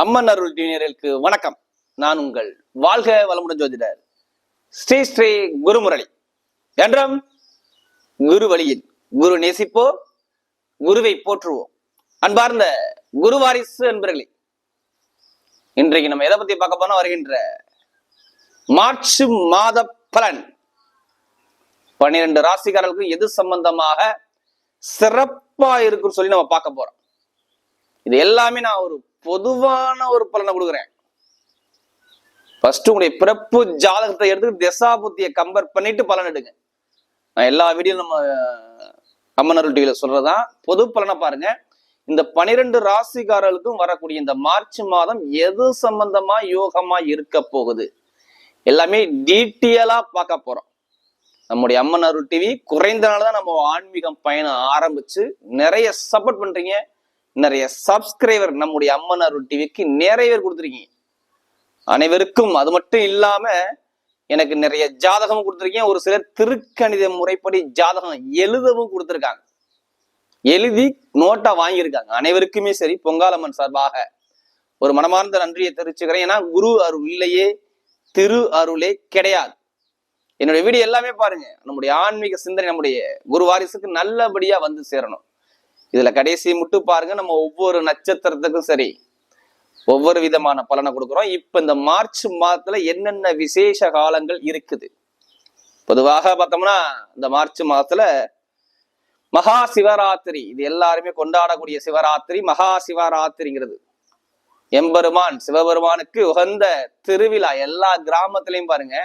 அம்மன் அருள் டிவினருக்கு வணக்கம். நான் உங்கள் வாழ்க வளமுடன் ஜோதிடர் ஸ்ரீ ஸ்ரீ குருமுரளி. என்றும் குரு வழியில் குரு நேசிப்போ, குருவை போற்றுவோம். அன்பார்ந்த குரு வாரிசு என்பர்களே, இன்றைக்கு நம்ம எதை பத்தி பார்க்க போனா, வருகின்ற மார்ச் மாத பலன் 12 ராசிக்காரர்களுக்கு எது சம்பந்தமாக சிறப்பா இருக்குன்னு சொல்லி நம்ம பார்க்க போறோம். இது எல்லாமே நான் ஒரு பொதுவான ஒரு பலனை கொடுக்குறேன். ஃபர்ஸ்ட் உங்களுடைய பிறப்பு ஜாதகத்தை எடுத்து திசா புத்தியை கம்பேர் பண்ணிட்டு பலன் எடுங்க. நான் எல்லா வீடியோ நம்ம அம்மன் அருள் டிவியில சொல்றதான் பொது பலனை பாருங்க. இந்த 12 ராசிக்காரர்களுக்கும் வரக்கூடிய இந்த மார்ச் மாதம் எது சம்பந்தமா யோகமா இருக்க போகுது எல்லாமே டீட்டெயிலா பார்க்க போறோம். நம்முடைய அம்மன் அருள் டிவி குறைந்த நாள் தான் நம்ம ஆன்மீகம் பயணம் ஆரம்பிச்சு நிறைய சப்போர்ட் பண்றீங்க. நிறைய சப்ஸ்கிரைபர் நம்முடைய அம்மன் அருள் டிவிக்கு நிறைய பேர் கொடுத்துருக்கீங்க. அனைவருக்கும் அது மட்டும் இல்லாம எனக்கு நிறைய ஜாதகமும் கொடுத்துருக்கீங்க. ஒரு சிலர் திருக்கணித முறைப்படி ஜாதகம் எழுதவும் கொடுத்துருக்காங்க, எழுதி நோட்டா வாங்கியிருக்காங்க. அனைவருக்குமே சரி, பொங்காலம்மன் சார்பாக ஒரு மனமார்ந்த நன்றியை தெரிவிச்சுக்கிறேன். ஏன்னா குரு அருள் இல்லையே திரு அருளே கிடையாது. என்னுடைய வீடியோ எல்லாமே பாருங்க. நம்முடைய ஆன்மீக சிந்தனை நம்முடைய குரு வாரிசுக்கு நல்லபடியா வந்து சேரணும். இதுல கடைசி மட்டும் பாருங்க, நம்ம ஒவ்வொரு நட்சத்திரத்துக்கும் சரி ஒவ்வொரு விதமான பலனை கொடுக்குறோம். இப்ப இந்த மார்ச் மாதத்துல என்னென்ன விசேஷ காலங்கள் இருக்குது பொதுவாக பார்த்தோம்னா, இந்த மார்ச் மாதத்துல மகா சிவராத்திரி, இது எல்லாருமே கொண்டாடக்கூடிய சிவராத்திரி. மகா சிவராத்திரிங்கிறது எம்பெருமான் சிவபெருமானுக்கு உகந்த திருவிழா. எல்லா கிராமத்திலையும் பாருங்க,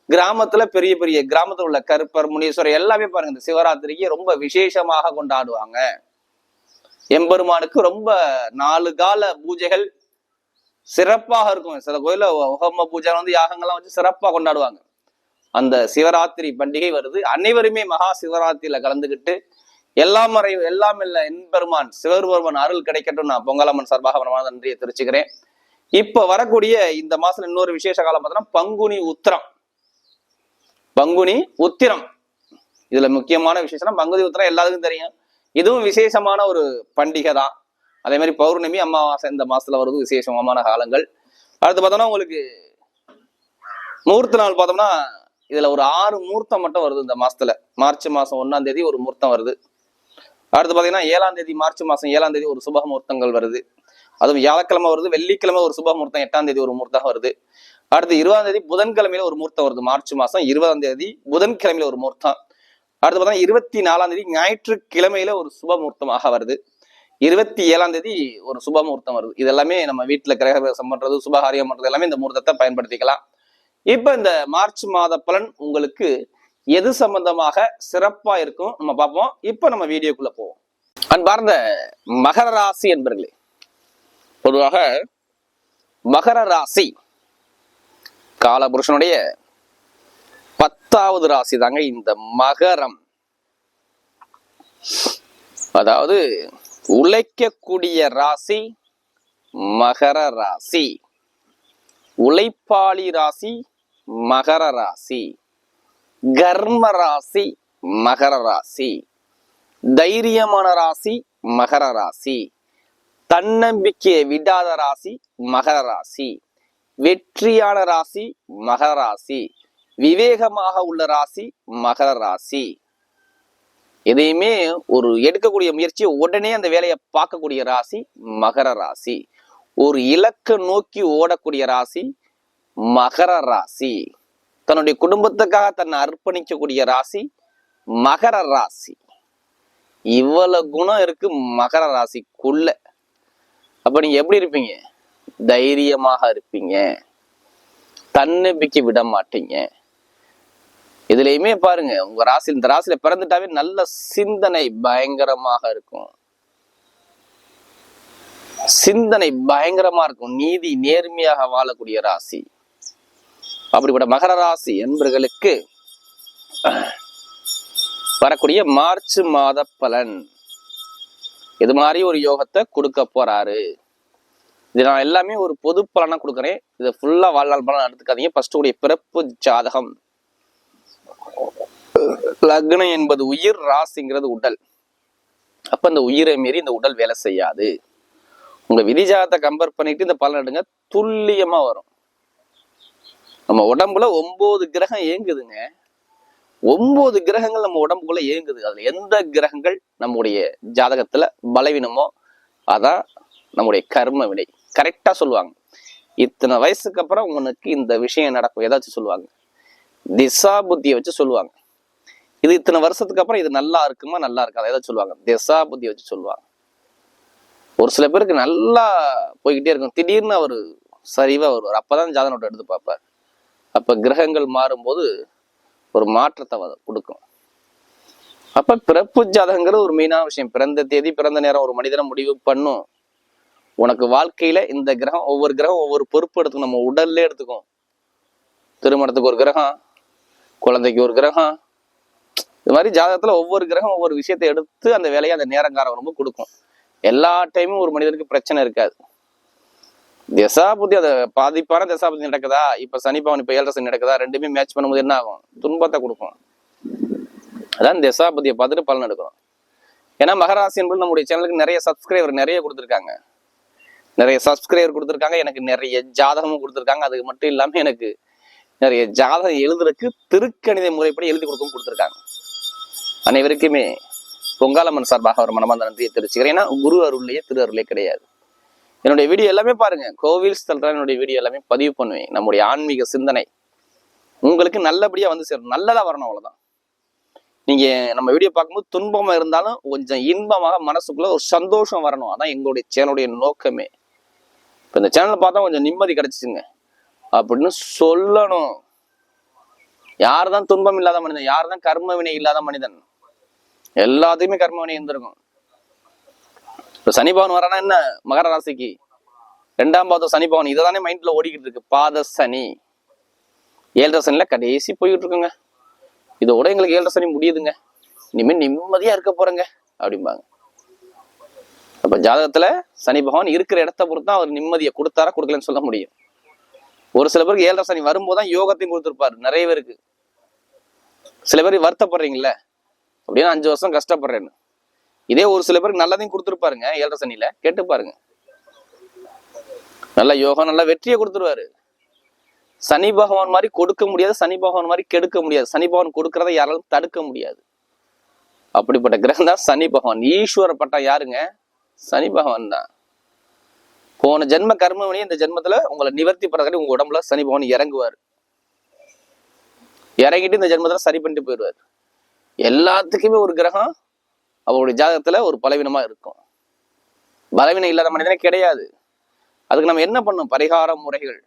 கிராமத்துல பெரிய பெரிய கிராமத்துல உள்ள கருப்பர் முனீஸ்வரர் எல்லாமே பாருங்க இந்த சிவராத்திரிக்கு ரொம்ப விசேஷமாக கொண்டாடுவாங்க. எம்பெருமானுக்கு ரொம்ப 4 கால பூஜைகள் சிறப்பாக இருக்கும். சில கோயில ஹோம பூஜை யாகங்கள்லாம் வச்சு சிறப்பா கொண்டாடுவாங்க. அந்த சிவராத்திரி பண்டிகை வருது. அனைவருமே மகா சிவராத்திரியில கலந்துகிட்டு எல்லாம் இல்ல எம்பெருமான் சிவபெருமான் அருள் கிடைக்கட்டும் நான் பொங்கலம்மன் சார்பாக நன்றியை தெரிவிச்சுக்கிறேன். இப்ப வரக்கூடிய இந்த மாசம் இன்னொரு விசேஷ காலம் பார்த்தோம்னா பங்குனி உத்திரம். பங்குனி உத்திரம் இதுல முக்கியமான விசேஷம். பங்குனி உத்திரம் எல்லாத்துக்கும் தெரியும். இதுவும் விசேஷமான ஒரு பண்டிகை தான். அதே மாதிரி பௌர்ணமி அமாவாசை இந்த மாசத்துல வருது, விசேஷமான காலங்கள். அடுத்து பார்த்தோம்னா உங்களுக்கு முகூர்த்த நாள் பார்த்தோம்னா இதுல ஒரு 6 முகூர்த்தம் மட்டும் வருது இந்த மாசத்துல. மார்ச் மாசம் 1ஆம் தேதி ஒரு முகூர்த்தம் வருது. அடுத்து பாத்தீங்கன்னா 7ஆம் தேதி மார்ச் மாசம் 7ஆம் தேதி ஒரு சுப முகூர்த்தங்கள் வருது. அதுவும் வியாழக்கிழமை வருது. வெள்ளிக்கிழமை ஒரு சுப முகூர்த்தம் 8ஆம் தேதி ஒரு முகூர்த்தம் வருது. அடுத்து 20ஆம் தேதி புதன்கிழமையில ஒரு முகூர்த்தம் வருது. மார்ச் மாசம் 20ஆம் தேதி புதன்கிழமையில ஒரு முகூர்த்தம். அடுத்து பார்த்தா 24ஆம் தேதி ஞாயிற்றுக்கிழமையில ஒரு சுப முகூர்த்தமாக வருது. 27ஆம் தேதி ஒரு சுப முகூர்த்தம் வருது. இது எல்லாமே நம்ம வீட்டுல கிரகபிரவேசம் பண்றது, சுபகாரியம் பண்றது எல்லாமே இந்த முகூர்த்தத்தை பயன்படுத்திக்கலாம். இப்ப இந்த மார்ச் மாத பலன் உங்களுக்கு எது சம்பந்தமாக சிறப்பா இருக்கும் நம்ம பார்ப்போம். இப்ப நம்ம வீடியோக்குள்ள போவோம். அன்பார்ந்த மகர ராசி என்பர்களே, பொதுவாக மகர ராசி காலபுருஷனுடைய 10வது ராசி தாங்க இந்த மகரம். அதாவது உழைக்கக்கூடிய ராசி மகர ராசி, உழைப்பாளி ராசி மகர ராசி, கர்ம ராசி மகர ராசி, தைரியமான ராசி மகர ராசி, தன்னம்பிக்கையை விடாத ராசி மகர ராசி, வெற்றியான ராசி மகர ராசி, விவேகமாக உள்ள ராசி மகர ராசி. எதையுமே ஒரு எடுக்கக்கூடிய முயற்சியை உடனே அந்த வேலையை பார்க்கக்கூடிய ராசி மகர ராசி. ஒரு இலக்கை நோக்கி ஓடக்கூடிய ராசி மகர ராசி. தன்னுடைய குடும்பத்துக்காக தன்னை அர்ப்பணிக்கக்கூடிய ராசி மகர ராசி. இவ்வளவு குணம் இருக்கு மகர ராசிக்குள்ள. அப்ப நீங்க எப்படி இருப்பீங்க? தைரியமாக இருப்பீங்க, தன்னம்பிக்கை விட மாட்டீங்க. இதுலயுமே பாருங்க, உங்க ராசி இந்த ராசியில பிறந்துட்டாவே நல்ல சிந்தனை பயங்கரமாக இருக்கும். சிந்தனை பயங்கரமா இருக்கும். நீதி நேர்மையாக வாழக்கூடிய ராசி. அப்படிப்பட்ட மகர ராசி என்பவர்களுக்கு வரக்கூடிய மார்ச் மாத பலன் இது மாதிரி ஒரு யோகத்தை கொடுக்க போறாரு. இது நான் எல்லாமே ஒரு பொது பலனா கொடுக்குறேன். இதை ஃபுல்லா வாழ்நாள் பலன் எடுத்துக்காதீங்க. ஃபர்ஸ்ட் உடைய பிறப்பு ஜாதகம். லக்னம் என்பது உயிர், ராசிங்கிறது உடல். அப்ப இந்த உயிரை மீறி இந்த உடல் வேலை செய்யாது. உங்க விதிஜாதத்தை கம்பேர் பண்ணிட்டு இந்த பலன் எடுங்க, துல்லியமா வரும். நம்ம உடம்புல 9 கிரகம் இயங்குதுங்க. 9 கிரகங்கள் நம்ம உடம்புக்குள்ள இயங்குது. அதுல எந்த கிரகங்கள் நம்முடைய ஜாதகத்துல பலவீனமோ அதான் நம்முடைய கர்ம வினை. கரெக்டா சொல்லுவாங்க. இத்தனை வயசுக்கு அப்புறம் உனக்கு இந்த விஷயம் நடக்கும் ஏதாச்சும் சொல்லுவாங்க. திசா புத்தியை வச்சு சொல்லுவாங்க. இது இத்தனை வருஷத்துக்கு அப்புறம் இது நல்லா இருக்குமா நல்லா இருக்காது ஏதாச்சும் சொல்லுவாங்க. திசா புத்தியை வச்சு சொல்லுவாங்க. ஒரு சில பேருக்கு நல்லா போய்கிட்டே இருக்கும், திடீர்னு அவர் சரிவா வருவார். அப்பதான் ஜாதக நோட்டை எடுத்து பார்ப்பார். அப்ப கிரகங்கள் மாறும்போது ஒரு மாற்றத்தை கொடுக்கும். அப்ப பிறப்பு ஜாதகங்கிறது ஒரு மெயினான விஷயம். பிறந்த தேதி பிறந்த நேரம் ஒரு மனிதனை முடிவு பண்ணும். உனக்கு வாழ்க்கையில இந்த கிரகம் ஒவ்வொரு பொறுப்பு எடுத்துக்கும். நம்ம உடல்ல எடுத்துக்கும். திருமணத்துக்கு ஒரு கிரகம், குழந்தைக்கு ஒரு கிரகம், இது மாதிரி ஜாதகத்துல ஒவ்வொரு கிரகம் ஒவ்வொரு விஷயத்தை எடுத்து அந்த வேலையை அந்த நேரங்காரம் ரொம்ப கொடுக்கும். எல்லா டைமும் ஒரு மனிதனுக்கு பிரச்சனை இருக்காது. தசாபுத்தி அதை பாதிப்பான தசாபுத்தி நடக்குதா, இப்ப சனி பவன் இப்ப 7 சனி நடக்குதா, ரெண்டுமே மேட்ச் பண்ணும்போது என்ன ஆகும்? துன்பத்தை கொடுக்கும். அதான் தசாபுத்தியை பார்த்துட்டு பலன் எடுக்கணும். ஏன்னா மகராசி என்பது நம்முடைய சேனலுக்கு நிறைய சப்ஸ்கிரைபர் நிறைய கொடுத்துருக்காங்க. எனக்கு நிறைய ஜாதகமும் கொடுத்துருக்காங்க. அதுக்கு மட்டும் இல்லாம எனக்கு நிறைய ஜாதகம் எழுதுறதுக்கு திருக்கணித முறைப்படி எழுதி கொடுத்துருக்காங்க. அனைவருக்குமே பொங்காலம்மன் சார்பாக ஒரு மனமார்ந்த நன்றியை தெரிவிச்சுக்கிறேன். ஏன்னா குரு அருள்லையே திரு அருளே கிடையாது. என்னுடைய வீடியோ எல்லாமே பாருங்க, கோவில் ஸ்தலத்துல என்னுடைய வீடியோ எல்லாமே பதிவு பண்ணுவேன். நம்முடைய ஆன்மீக சிந்தனை உங்களுக்கு நல்லபடியா வந்து சேரும். நல்லதா வரணும், அவ்வளவுதான். நீங்க நம்ம வீடியோ பார்க்கும்போது துன்பமா இருந்தாலும் கொஞ்சம் இன்பமாக மனசுக்குள்ள ஒரு சந்தோஷம் வரணும். அதான் எங்களுடைய சேனலுடைய நோக்கமே. இப்ப இந்த சேனல் பார்த்தா கொஞ்சம் நிம்மதி கிடைச்சிச்சுங்க அப்படின்னு சொல்லணும். யாருதான் துன்பம் இல்லாத மனிதன், யாருதான் கர்ம வினை இல்லாத மனிதன்? எல்லாத்துக்குமே கர்ம வினை இருந்திருக்கும். இப்ப சனி பவன் வரானா என்ன? மகர ராசிக்கு 2ஆம் பாவம் சனி பவன். இதைதானே மைண்ட்ல ஓடிக்கிட்டு இருக்கு. பாத சனி 7 சனில கடைசி போய்கிட்டு இருக்குங்க. இதோட எங்களுக்கு 7 சனி முடியுதுங்க, இனிமேல் நிம்மதியா இருக்க போறேங்க அப்படிம்பாங்க. அப்ப ஜாதகத்துல சனி பகவான் இருக்கிற இடத்த பொறுத்தான் அவர் நிம்மதியை கொடுத்தாரா கொடுக்கலன்னு சொல்ல முடியும். ஒரு சில பேருக்கு 7 சனி வரும்போதுதான் யோகத்தையும் கொடுத்துருப்பாரு நிறைய பேருக்கு. சில பேருக்கு வருத்தப்படுறீங்கல்ல அப்படின்னு 5 வருஷம் கஷ்டப்படுறேன்னு. இதே ஒரு சில பேருக்கு நல்லதையும் கொடுத்துருப்பாருங்க 7 சனியில. கேட்டு பாருங்க, நல்ல யோகம் நல்ல வெற்றியை கொடுத்துருவாரு. சனி பகவான் மாதிரி கொடுக்க முடியாது, சனி பகவான் மாதிரி கெடுக்க முடியாது. சனி பகவான் கொடுக்கறத யாராலும் தடுக்க முடியாது. அப்படிப்பட்ட கிரகம் தான் சனி பகவான். ஈஸ்வரப்பட்டா யாருங்க? சனி பகவான் தான். போன ஜென்ம கர்மவினையும் இந்த ஜென்மத்துல உங்களை நிவர்த்தி பண்றதுக்காக உங்க உடம்புல சனி பகவான் இறங்குவார். இறங்கிட்டு இந்த ஜென்மத்துல சரி பண்ணிட்டு போயிடுவார். எல்லாத்துக்குமே ஒரு கிரகம் அவருடைய ஜாதகத்துல ஒரு பலவீனமா இருக்கும். பலவீனம் இல்லாத மனிதனே கிடையாது. அதுக்கு நம்ம என்ன பண்ணும்? பரிகார முறைகள்.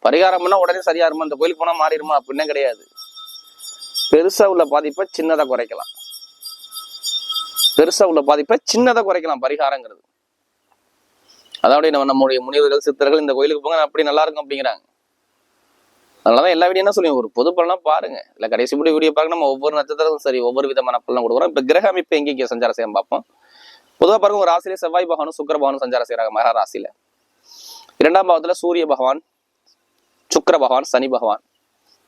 பரிகாரம் பண்ணா உடனே சரியா இருமா, இந்த கோயிலுக்கு போனா மாறிடுமா அப்படின்னா கிடையாது. பெருசா உள்ள பாதிப்பை சின்னதா குறைக்கலாம். பரிகாரங்கிறது. அதாவது நம்முடைய முனிவர்கள் சித்தர்கள் இந்த கோயிலுக்கு போங்க அப்படி நல்லா இருக்கும் அப்படிங்கிறாங்க. அதனாலதான் எல்லா வீடியோ என்ன சொல்லுவோம், ஒரு பொது பலனா பாருங்க. இல்ல கடைசி வீடியோ பாருங்க, நம்ம ஒவ்வொரு நட்சத்திரமும் சரி ஒவ்வொரு விதமான பலன் கொடுக்குறோம். இப்ப கிரக அமைப்பு எங்கே சஞ்சாரம் செய்ய பார்ப்போம். பொதுவாக பாருங்க, ஒரு ராசியில செவ்வாய் பகவானும் சுக்கிர பகவானும் சஞ்சாரம் செய்யறாங்க மகர ராசியில. 2ஆம் பாவத்துல சூரிய பகவான், சுக்கிர பகவான், சனி பகவான்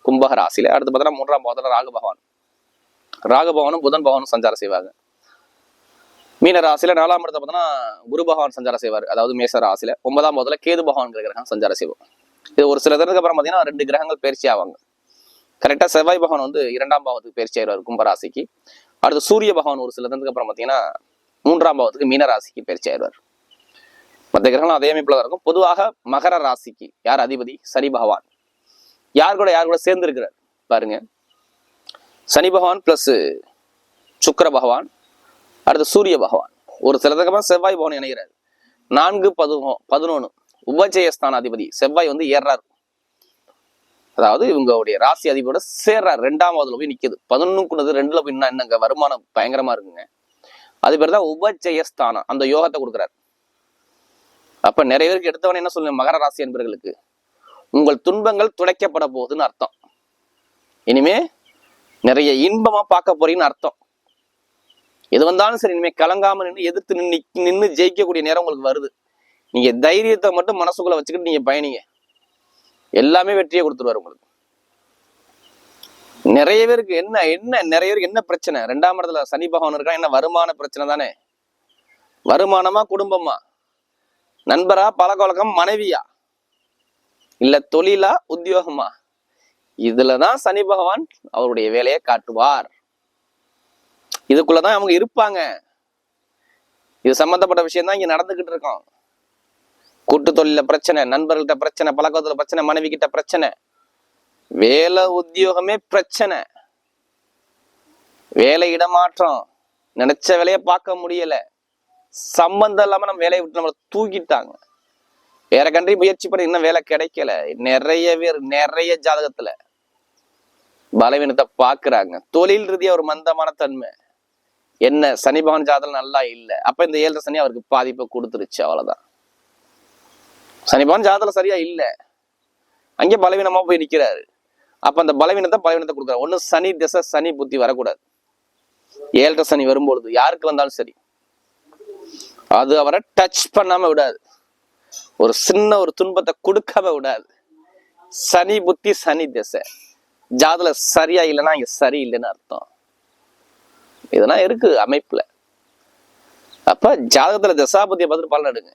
கும்பக ராசியில. அடுத்து பார்த்தோன்னா 3ஆம் பாவத்துல ராகு பகவானும் புதன் பகவானும் சஞ்சாரம் செய்வாங்க. மீன ராசியில 4ஆம் இடத்துல பார்த்தோன்னா குரு பகவான் சஞ்சாரம் செய்வார், அதாவது மேச ராசியில. 9ஆம் பாவத்துல கேது பகவான் கிரகம் சஞ்சாரம் செய்வோம். இது ஒரு சில தினத்துக்கு அப்புறம் பார்த்தீங்கன்னா 2 கிரகங்கள் பயிற்சி ஆவாங்க. கரெக்டா செவ்வாய் பகவான் வந்து 2ஆம் பாவத்துக்கு பயிற்சி ஆயிடுவார் கும்பராசிக்கு. அடுத்து சூரிய பகவான் ஒரு சில தினத்துக்கு அப்புறம் பார்த்தீங்கன்னா 3ஆம் பாவத்துக்கு மீன ராசிக்கு பயிற்சி ஆயிடுவார். மற்ற கிரகங்களும் அதே அமைப்புல தான் இருக்கும். பொதுவாக மகர ராசிக்கு யார் அதிபதி? சனி பகவான். யார் கூட சேர்ந்து இருக்கிறார் பாருங்க. சனி பகவான் பிளஸ் சுக்கிர பகவான், அடுத்து சூரிய பகவான். ஒரு சில தினத்துக்கு அப்புறம் செவ்வாய் பகவான் இணைகிறார். 4-11 உபஜயஸ்தான அதிபதி செவ்வாய் வந்து ஏறாரு. அதாவது இவங்களுடைய ராசி அதிபதியோட சேர்றாரு. 2ஆம் பாவத்துல போய் நிக்குது. 11 2ல போய் என்னங்க வருமானம் பயங்கரமா இருக்குங்க. அது பேர் தான் உபஜயஸ்தானம். அந்த யோகத்தை கொடுக்குறாரு. அப்ப நிறைய பேருக்கு எடுத்தவன என்ன சொல்லுங்க, மகர ராசி என்பவர்களுக்கு உங்கள் துன்பங்கள் துடைக்கப்பட போகுதுன்னு அர்த்தம். இனிமே நிறைய இன்பமா பார்க்க போறீங்கன்னு அர்த்தம். எது வந்தாலும் சரி, இனிமே கலங்காம எதிர்த்து நின்று ஜெயிக்கக்கூடிய நேரம் உங்களுக்கு வருது. நீங்க தைரியத்தை மட்டும் மனசுக்குள்ள வச்சுக்கிட்டு நீங்க பயணிங்க, எல்லாமே வெற்றியை கொடுத்துருவாரு உங்களுக்கு. நிறைய பேருக்கு என்ன பிரச்சனை? 2ஆம் இடத்துல சனி பகவான் இருக்கா, என்ன வருமான பிரச்சனை தானே. வருமானமா குடும்பமா? நண்பரா, பழக்க வழக்கம், மனைவியா, இல்ல தொழிலா, உத்தியோகமா, இதுலதான் சனி பகவான் அவருடைய வேலையை காட்டுவார். இதுக்குள்ளதான் அவங்க இருப்பாங்க. இது சம்பந்தப்பட்ட விஷயம் தான் இங்க நடந்துகிட்டு இருக்கோம். கூட்டு தொழில பிரச்சனை, நண்பர்கள்ட்ட பிரச்சனை, பழக்கத்துல பிரச்சனை, மனைவி கிட்ட பிரச்சனை, வேலை உத்தியோகமே பிரச்சனை, வேலை இடமாற்றம், நினைச்ச வேலையை பார்க்க முடியல, சம்பந்தம் இல்லாம நம்ம வேலையை விட்டு நம்மளை தூக்கிட்டாங்க, வேற கண்ட்ரி முயற்சி பண்ணி இன்னும் வேலை கிடைக்கல. நிறைய பேர் நிறைய ஜாதகத்துல பலவீனத்தை பாக்குறாங்க. தொழில் ரீதியா ஒரு மந்தமான தன்மை, என்ன சனி பகவான் ஜாதகம் நல்லா இல்லை. அப்ப இந்த 7 சனி அவருக்கு பாதிப்பை கொடுத்துருச்சு, அவ்வளவுதான். சனி பகவான் ஜாதகம் சரியா இல்லை, அங்கே பலவீனமா போய் நிக்கிறாரு. அப்ப அந்த பலவீனத்தை கொடுக்குறாரு. ஒண்ணு சனி திசை, சனி புத்தி வரக்கூடாது. 7 சனி வரும்பொழுது யாருக்கு வந்தாலும் சரி, அது அவரை டச் பண்ணாம விடாது, ஒரு சின்ன ஒரு துன்பத்தை கொடுக்காம விடாது. சனி புத்தி, சனி திசை ஜாதல சரியா இல்லைன்னா இங்க சரியில்லைன்னு அர்த்தம். இதெல்லாம் இருக்கு அமைப்புல. அப்ப ஜாதகத்துல தசாபதியை பார்த்துட்டு பலன் எடுங்க.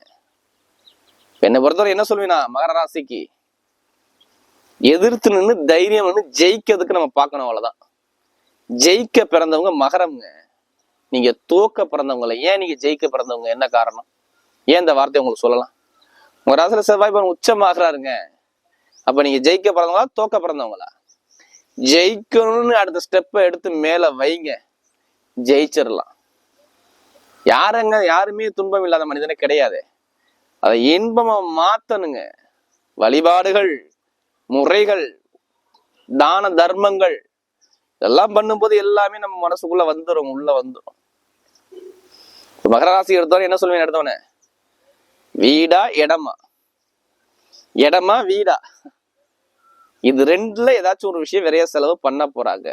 என்னை பொறுத்தவரை என்ன சொல்லுவீனா, மகர ராசிக்கு எதிர்த்து நின்று தைரியம் நின்று ஜெயிக்கிறதுக்கு நம்ம பார்க்கணும், அவ்வளவுதான். ஜெயிக்க பிறந்தவங்க மகரம்ங்க. நீங்க தோக்க பிறந்தவங்கள, ஏன் நீங்க ஜெயிக்க பிறந்தவங்க, என்ன காரணம், ஏன் இந்த வார்த்தையை உங்களுக்கு சொல்லலாம். உங்க ராசியில செவ்வாய் பகவான் உச்சமாகறாருங்க. அப்ப நீங்க ஜெயிக்க பிறந்தவங்களா, தோக்க பிறந்தவங்களா? ஜெயிக்கணும்னு அடுத்த ஸ்டெப்பை எடுத்து மேல வைங்க, ஜெயிச்சிடலாம். யாருமே துன்பம் இல்லாத மனிதனே கிடையாது. அதை இன்பமா மாத்தணுங்க. வழிபாடுகள், முறைகள், தான தர்மங்கள் இதெல்லாம் பண்ணும்போது எல்லாமே நம்ம மனசுக்குள்ள வந்துடும், உள்ள வந்துடும். மகர ராசி எடுத்தோன்னே என்ன சொல்லுவேன், எடுத்தோன்னே வீடா இடமா, இடமா வீடா, இது ரெண்டுல ஏதாச்சும் ஒரு விஷயம் விரைய செலவு பண்ண போறாங்க.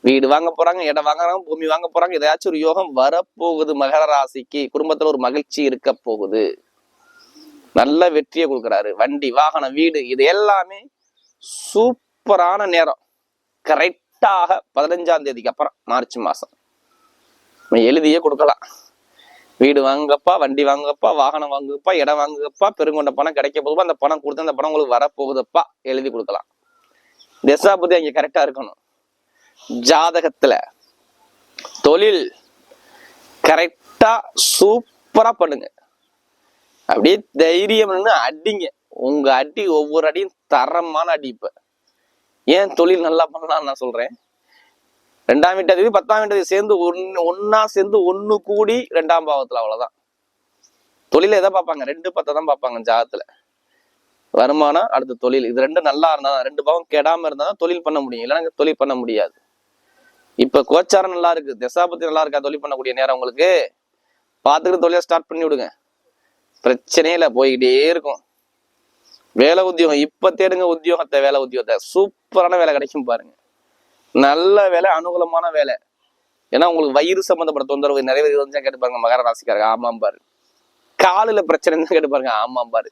வீடு வாங்க போறாங்க, இடம் வாங்குறாங்க, பூமி வாங்க போறாங்க, ஏதாச்சும் ஒரு யோகம் வரப்போகுது. மகர ராசிக்கு குடும்பத்துல ஒரு மகிழ்ச்சி இருக்க போகுது, நல்ல வெற்றியை கொடுக்குறாரு. வண்டி, வாகனம், வீடு, இது எல்லாமே சூப்பரான நேரம். கரெக்டாக 15ஆம் தேதிக்கு அப்புறம், மார்ச் மாசம் எழுதியே கொடுக்கலாம். வீடு வாங்கப்பா, வண்டி வாங்கப்பா, வாகனம் வாங்குப்பா, இடம் வாங்குப்பா, பெருங்கொண்ட பணம் கிடைக்க போதுப்பா, அந்த பணம் கொடுத்து அந்த பணம் உங்களுக்கு வரப்போகுதுப்பா, எழுதி கொடுக்கலாம். தசாபதி அங்க கரெக்டா இருக்கணும். ஜாதகத்துல தொழில் கரெக்டா சூப்பரா பண்ணுங்க. அப்படியே தைரியம் அடிங்க. உங்க அடி ஒவ்வொரு அடியும் தரமான அடி. இப்ப ஏன் தொழில் நல்லா பண்ணலாம் நான் சொல்றேன். 2ஆம் வீட்டாதிபதி 10ஆம் வீட்டாதிபதி சேர்ந்து ஒன்னா சேர்ந்து ஒண்ணு கூடி 2ஆம் பாவத்துல, அவ்வளவுதான். தொழில எதை பார்ப்பாங்க, 2-10 தான் பார்ப்பாங்க ஜாதகத்துல. வருமானம் அடுத்த தொழில், இது ரெண்டும் நல்லா இருந்தா, 2 பாவம் கெடாம இருந்தா தொழில் பண்ண முடியும், இல்லைன்னா தொழில் பண்ண முடியாது. இப்ப கோச்சாரம் நல்லா இருக்கு, தசாபதி நல்லா இருக்கா, தொழில் பண்ணக்கூடிய நேரம் உங்களுக்கு பார்த்துக்கிட்டு தொழிலை ஸ்டார்ட் பண்ணி விடுங்க. பிரச்சனையில போய்கிட்டே இருக்கும். வேலை உத்தியோகம் இப்ப தேடுங்க, உத்தியோகத்தை, வேலை உத்தியோகத்தை, சூப்பரான வேலை கிடைக்கும் பாருங்க. நல்ல வேலை, அனுகூலமான வேலை. ஏன்னா உங்களுக்கு வயிறு சம்பந்தப்பட்ட தொந்தரவு நிறைய பேர் இருந்தா கேட்டு பாருங்க மகர ராசிக்காரங்க, ஆமாம் பாரு. காலில பிரச்சனை கேட்டு பாருங்க, ஆமாம் பாரு.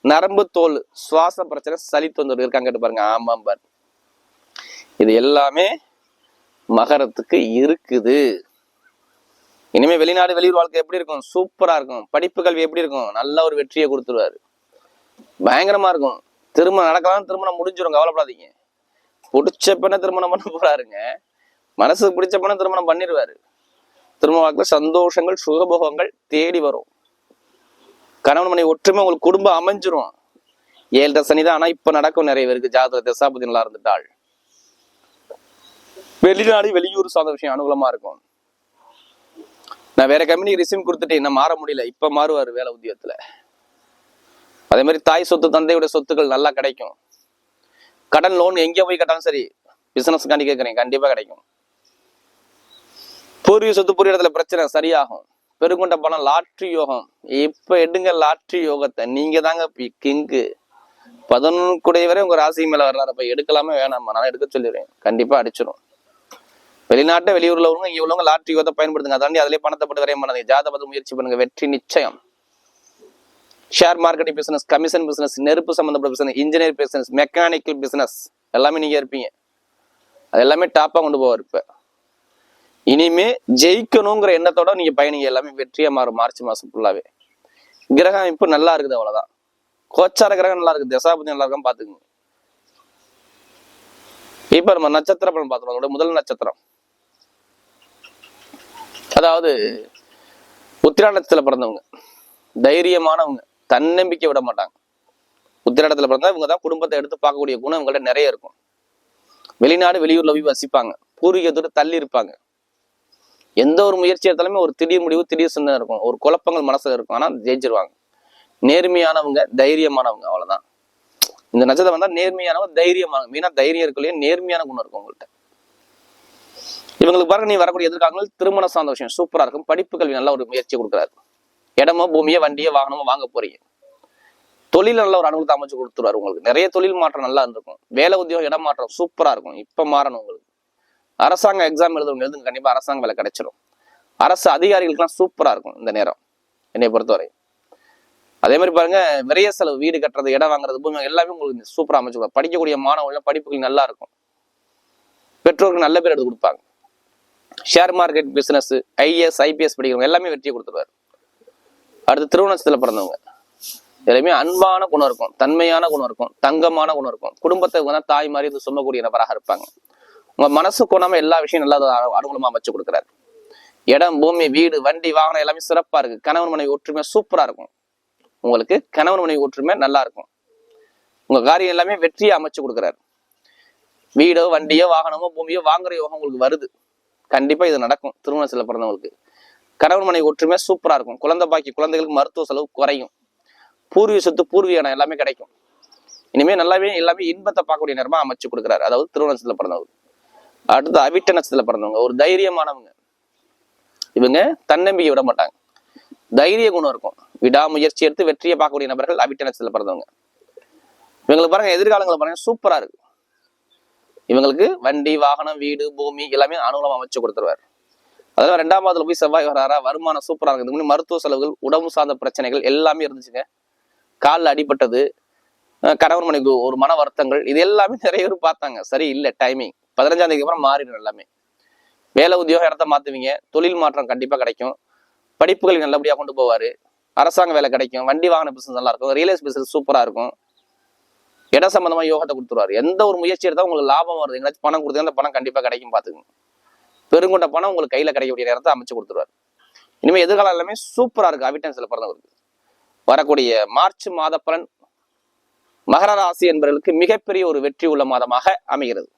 நரம்பு, தோல், சுவாச பிரச்சனை, சளி தொந்தரவு இருக்காங்க கேட்டு பாருங்க, ஆமாம் பாரு. இது எல்லாமே மகரத்துக்கு இருக்குது. இனிமே வெளிநாடு வெளியூர் வாழ்க்கை எப்படி இருக்கும், சூப்பரா இருக்கும். படிப்பு கல்வி எப்படி இருக்கும், நல்ல ஒரு வெற்றியை கொடுத்துருவாரு, பயங்கரமா இருக்கும். திருமணம் நடக்கலாம், திருமணம் முடிஞ்சிடும், கவலைப்படாதீங்க. பிடிச்ச பெண்ணை திருமணம் பண்ண போறாருங்க, மனசுக்கு பிடிச்ச பெண்ணை திருமணம் பண்ணிடுவாரு. திருமண வாழ்க்கையில சந்தோஷங்கள், சுகபோகங்கள் தேடி வரும். கணவன் மனைவி ஒற்றுமை, உங்களுக்கு குடும்பம் அமைஞ்சிரும். 7 சனிதான், ஆனா இப்ப நடக்கும் நிறைய பேருக்கு ஜாதக தசாபதி நல்லா இருந்துட்டாள். வெளிநாடு வெளியூர் சார்ந்த விஷயம் அனுகூலமா இருக்கும். நான் வேற கம்பெனிக்கு ரிசீவ் கொடுத்துட்டேன், என்ன மாற முடியல, இப்ப மாறுவாரு வேலை உத்தியோகத்துல. அதே மாதிரி தாய் சொத்து, தந்தையோட சொத்துக்கள் நல்லா கிடைக்கும். கடன், லோன் எங்கே போய் கட்டாலும் சரி, பிசினஸ் காண்டி கேட்கறேன், கண்டிப்பா கிடைக்கும். பூர்வீக சொத்து, பூர்வீக இடத்துல பிரச்சனை சரியாகும். பெருங்கொண்ட பணம், லாட்ரி யோகம். இப்ப எடுங்க லாட்ரி யோகத்தை, நீங்க தாங்க கிங்கு. 11 கூடிய வரை உங்க ராசி மேல வர்றாரு. அப்ப எடுக்கலாமே வேணாமா, நான் எடுக்க சொல்லிடுறேன், கண்டிப்பா அடிச்சிடும். வெளிநாட்டு வெளியூர்ல உள்ளவங்க, இங்க உள்ளவங்க லாட்ரி யோகத்தை பயன்படுத்துங்க. அதாண்டி அதிலே பணத்தை போட்டு வரைய பண்ணாதீங்க. ஜாதகத்தை முயற்சி பண்ணுங்க, வெற்றி நிச்சயம். Share marketing business, commission business, நெருப்பு சம்பந்தப்பட்ட business, engineer business, mechanical business எல்லாமே நீங்க இருப்பீங்க. அது எல்லாமே டாப்பா கொண்டு போவார். இப்ப இனிமே ஜெயிக்கணுங்கிற எண்ணத்தோட நீங்க பயணிங்க, எல்லாமே வெற்றியா மாறும் மார்ச் மாசம் ஃபுல்லாவே. கிரக அமைப்பு நல்லா இருக்குது, அவ்வளவுதான். கோச்சார கிரகம் நல்லா இருக்கு, தசாபதி நல்லா இருக்கான்னு பாத்துக்கோங்க. இப்ப நம்ம நட்சத்திர பலன் பார்த்தோம். அதோட முதல் நட்சத்திரம் அதாவது உத்திராடத்துல பிறந்தவங்க, தைரியமானவங்க, தன்னம்பிக்கை விட மாட்டாங்க. உத்திராடத்துல பிறந்தா இவங்க தான் குடும்பத்தை எடுத்து பார்க்கக்கூடிய குணம் இவங்கள்ட்ட நிறைய இருக்கும். வெளிநாடு வெளியூர்ல போய் வசிப்பாங்க, பூர்வீகத்தோடு தள்ளி இருப்பாங்க. எந்த ஒரு முயற்சி எடுத்தாலுமே ஒரு திடீர் முடிவு, திடீர் சிந்தனை இருக்கும், ஒரு குழப்பங்கள் மனசுல இருக்கும். ஆனா ஜெயிச்சிருவாங்க. நேர்மையானவங்க, தைரியமானவங்க, அவ்வளவுதான். இந்த நட்சத்திரம் வந்தா நேர்மையானவங்க, தைரியமானவங்க. மீனா தைரியம் இருக்குல்லையே, நேர்மையான குணம் இருக்கும் உங்கள்கிட்ட. இவங்களுக்கு பாருங்க, நீ வரக்கூடிய எதிர்காலங்கள் திருமண சார்ந்த விஷயம் சூப்பரா இருக்கும். படிப்பு கல்வி நல்ல ஒரு முயற்சி கொடுக்குறாரு. இடமோ பூமியோ வண்டியோ வாகனமோ வாங்க போறீங்க. தொழில் நல்ல ஒரு அனுகூலத்தை அமைச்சு கொடுத்துருவாரு. உங்களுக்கு நிறைய தொழில் மாற்றம் நல்லா இருந்திருக்கும். வேலை உத்தியோகம் இடம் மாற்றம் சூப்பரா இருக்கும். இப்ப மாறணும் உங்களுக்கு. அரசாங்க எக்ஸாம் எழுதுங்க, கண்டிப்பா அரசாங்க வேலை கிடைச்சிடும். அரசு அதிகாரிகளுக்கெல்லாம் சூப்பரா இருக்கும் இந்த நேரம் என்னை பொறுத்தவரை. அதே மாதிரி பாருங்க, விரைய செலவு, வீடு கட்டுறது, இடம் வாங்குறது, பூமி எல்லாமே உங்களுக்கு சூப்பரா அமைச்சு கொடுப்பாங்க. படிக்கக்கூடிய மாணவர்கள் படிப்புகள் நல்லா இருக்கும். பெற்றோருக்கு நல்ல பேர் எடுத்து கொடுப்பாங்க. Share market business, IAS IPS படிக்கிறவங்க எல்லாமே வெற்றியை கொடுத்துருவாரு. அடுத்து திருவண்ணத்துல பிறந்தவங்க எல்லாமே அன்பான குணம் இருக்கும், தன்மையான குணம் இருக்கும், தங்கமான குணம் இருக்கும். குடும்பத்தை தாய் மாதிரி இது சொல்லக்கூடிய நபராக இருப்பாங்க. உங்க மனசு குணமா எல்லா விஷயம் நல்லா அனுகூலமா அமைச்சு கொடுக்குறாரு. இடம் பூமி வீடு வண்டி வாகனம் எல்லாமே சிறப்பா இருக்கு. கணவன் மனைவி ஒற்றுமை சூப்பரா இருக்கும். உங்களுக்கு கணவன் மனைவி ஒற்றுமை நல்லா இருக்கும். உங்க காரியம் எல்லாமே வெற்றியை அமைச்சு கொடுக்குறாரு. வீடோ வண்டியோ வாகனமோ பூமியோ வாங்குற யோகம் உங்களுக்கு வருது. கண்டிப்பா இது நடக்கும். திருமணத்துல பிறந்தவங்களுக்கு கணவன் மனைவி ஒற்றுமை சூப்பரா இருக்கும். குழந்தை பாக்கி, குழந்தைகளுக்கு மருத்துவ செலவு குறையும். பூர்வீக சொத்து பூர்வீக இடம் எல்லாமே கிடைக்கும். இனிமே நல்லாவே எல்லாமே இன்பத்தை பார்க்கக்கூடிய நேரமா அமைச்சு கொடுக்குறாரு. அதாவது திருவண்ணத்துல பிறந்தவங்க. அடுத்து அவிட்ட நட்சத்திரத்துல பிறந்தவங்க ஒரு தைரியமானவங்க. இவங்க தன்னம்பிக்கை விட மாட்டாங்க, தைரிய குணம் இருக்கும். விடாமுயற்சி எடுத்து வெற்றியை பார்க்கக்கூடிய நபர்கள் அவிட்ட நட்சத்திரத்துல பிறந்தவங்க. இவங்களுக்கு பாருங்க, எதிர்காலங்களை பாருங்க சூப்பரா இருக்கு. இவங்களுக்கு வண்டி வாகனம் வீடு பூமி எல்லாமே அனுகூலம் அமைச்சு கொடுத்துருவாரு. அதாவது 2ஆம் பாவத்துல போய் செவ்வாய் வராரா, வருமானம் சூப்பரா இருக்குது. மருத்துவ செலவுகள், உடம்பு சார்ந்த பிரச்சனைகள் எல்லாமே இருந்துச்சுங்க. காலில் அடிபட்டது, கணவன் மனைவி ஒரு மன வருத்தங்கள், இது எல்லாமே நிறைய பேர் பார்த்தாங்க. சரி இல்லை, டைமிங் 15ஆம் தேதிக்கு அப்புறம் மாறிடும் எல்லாமே. வேலை உத்தியோகம் இடத்த மாத்துவீங்க. தொழில் மாற்றம் கண்டிப்பா கிடைக்கும். படிப்புகள் நல்லபடியா கொண்டு போவாரு. அரசாங்க வேலை கிடைக்கும். வண்டி வாகன பிசினஸ் நல்லா இருக்கும். ரியல் எஸ்டேட் பிசினஸ் சூப்பரா இருக்கும். இடம் சம்பந்தமா யோகத்தை கொடுத்துருவாரு. எந்த ஒரு முயற்சி எடுத்தா உங்களுக்கு லாபம் வருது, எங்கேயாச்சும் பணம் கொடுத்தா அந்த பணம் கண்டிப்பா கிடைக்கும். பாத்துக்கோங்க. பெருங்கொண்ட பணம் உங்களுக்கு கையில கிடைக்கக்கூடிய நேரத்தை அமைச்சு கொடுத்துருவாரு. இனிமே எதிர்காலம் எல்லாமே சூப்பரா இருக்கு அவிட்டன்ஸ்ல பிறந்தவருக்கு. வரக்கூடிய மார்ச் மாத பலன் மகர ராசி என்பவர்களுக்கு மிகப்பெரிய ஒரு வெற்றி உள்ள மாதமாக அமைகிறது.